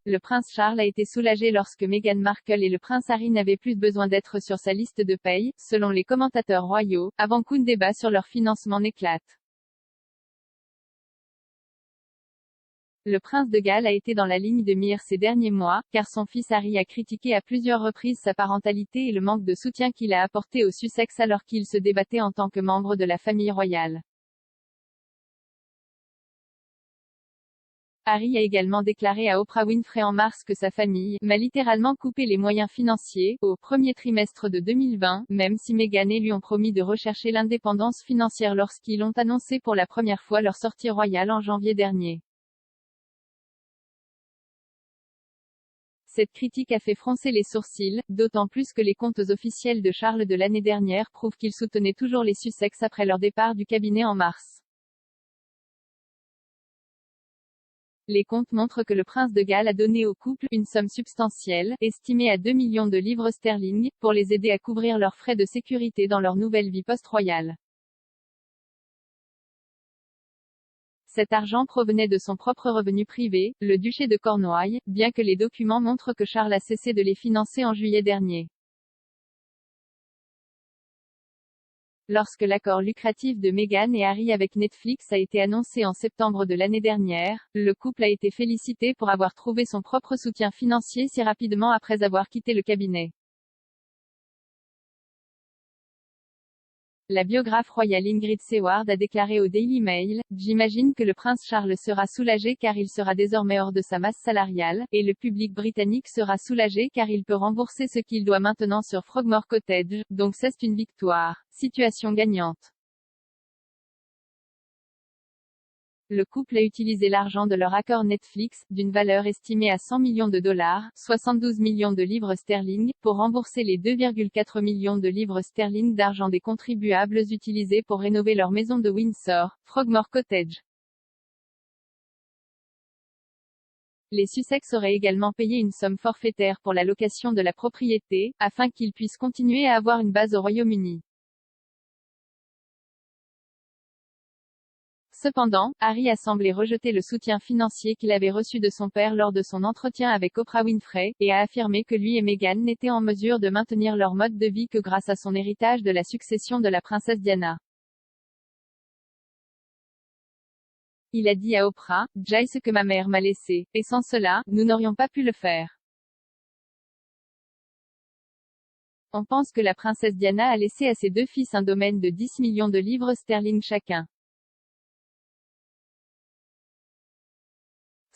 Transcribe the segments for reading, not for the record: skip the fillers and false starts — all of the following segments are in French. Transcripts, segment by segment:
Le prince Charles a été soulagé lorsque Meghan Markle et le prince Harry n'avaient plus besoin d'être sur sa liste de paye, selon les commentateurs royaux, avant qu'un débat sur leur financement n'éclate. Le prince de Galles a été dans la ligne de mire ces derniers mois, car son fils Harry a critiqué à plusieurs reprises sa parentalité et le manque de soutien qu'il a apporté aux Sussex alors qu'il se débattait en tant que membre de la famille royale. Harry a également déclaré à Oprah Winfrey en mars que sa famille m'a littéralement coupé les moyens financiers au premier trimestre de 2020, même si Meghan et lui ont promis de rechercher l'indépendance financière lorsqu'ils ont annoncé pour la première fois leur sortie royale en janvier dernier. Cette critique a fait froncer les sourcils, d'autant plus que les comptes officiels de Charles de l'année dernière prouvent qu'il soutenait toujours les Sussex après leur départ du cabinet en mars. Les comptes montrent que le prince de Galles a donné au couple une somme substantielle, estimée à 2 millions de livres sterling, pour les aider à couvrir leurs frais de sécurité dans leur nouvelle vie post-royale. Cet argent provenait de son propre revenu privé, le duché de Cornouailles, bien que les documents montrent que Charles a cessé de les financer en juillet dernier. Lorsque l'accord lucratif de Meghan et Harry avec Netflix a été annoncé en septembre de l'année dernière, le couple a été félicité pour avoir trouvé son propre soutien financier si rapidement après avoir quitté le cabinet. La biographe royale Ingrid Seward a déclaré au Daily Mail, « J'imagine que le prince Charles sera soulagé car il sera désormais hors de sa masse salariale, et le public britannique sera soulagé car il peut rembourser ce qu'il doit maintenant sur Frogmore Cottage, donc c'est une victoire. Situation gagnante. » Le couple a utilisé l'argent de leur accord Netflix, d'une valeur estimée à 100 millions de dollars, 72 millions de livres sterling, pour rembourser les 2,4 millions de livres sterling d'argent des contribuables utilisés pour rénover leur maison de Windsor, Frogmore Cottage. Les Sussex auraient également payé une somme forfaitaire pour la location de la propriété, afin qu'ils puissent continuer à avoir une base au Royaume-Uni. Cependant, Harry a semblé rejeter le soutien financier qu'il avait reçu de son père lors de son entretien avec Oprah Winfrey, et a affirmé que lui et Meghan n'étaient en mesure de maintenir leur mode de vie que grâce à son héritage de la succession de la princesse Diana. Il a dit à Oprah, « J'ai ce que ma mère m'a laissé, et sans cela, nous n'aurions pas pu le faire. On pense que la princesse Diana a laissé à ses deux fils un domaine de 10 millions de livres sterling chacun. »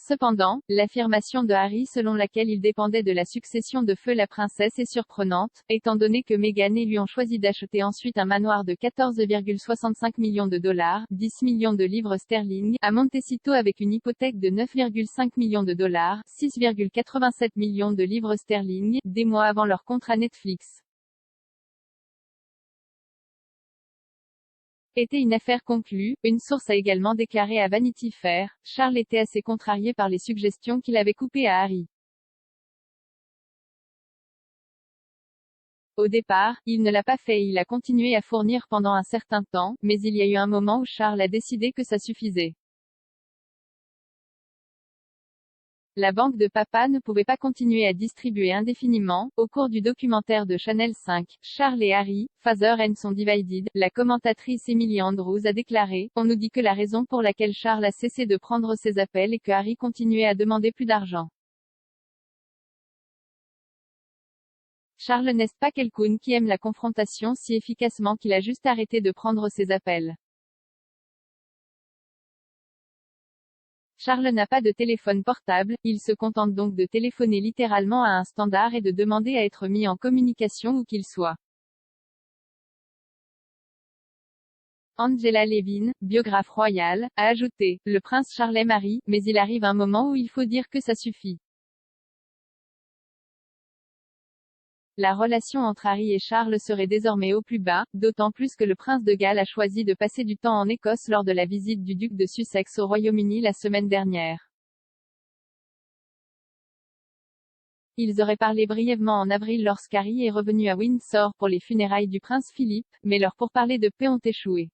Cependant, l'affirmation de Harry selon laquelle il dépendait de la succession de feu la princesse est surprenante, étant donné que Meghan et lui ont choisi d'acheter ensuite un manoir de 14,65 millions de dollars, 10 millions de livres sterling, à Montecito avec une hypothèque de 9,5 millions de dollars, 6,87 millions de livres sterling, des mois avant leur contrat Netflix. Était une affaire conclue, une source a également déclaré à Vanity Fair, Charles était assez contrarié par les suggestions qu'il avait coupées à Harry. Au départ, il ne l'a pas fait et il a continué à fournir pendant un certain temps, mais il y a eu un moment où Charles a décidé que ça suffisait. La banque de papa ne pouvait pas continuer à distribuer indéfiniment. Au cours du documentaire de Channel 5, Charles et Harry, Father and Son Divided, la commentatrice Emily Andrews a déclaré, « On nous dit que la raison pour laquelle Charles a cessé de prendre ses appels est que Harry continuait à demander plus d'argent. Charles n'est pas quelqu'un qui aime la confrontation si efficacement qu'il a juste arrêté de prendre ses appels. Charles n'a pas de téléphone portable, il se contente donc de téléphoner littéralement à un standard et de demander à être mis en communication où qu'il soit. » Angela Levin, biographe royale, a ajouté, « Le prince Charles aime Harry, mais il arrive un moment où il faut dire que ça suffit. » La relation entre Harry et Charles serait désormais au plus bas, d'autant plus que le prince de Galles a choisi de passer du temps en Écosse lors de la visite du duc de Sussex au Royaume-Uni la semaine dernière. Ils auraient parlé brièvement en avril lorsqu'Harry est revenu à Windsor pour les funérailles du prince Philippe, mais leurs pourparlers de paix ont échoué.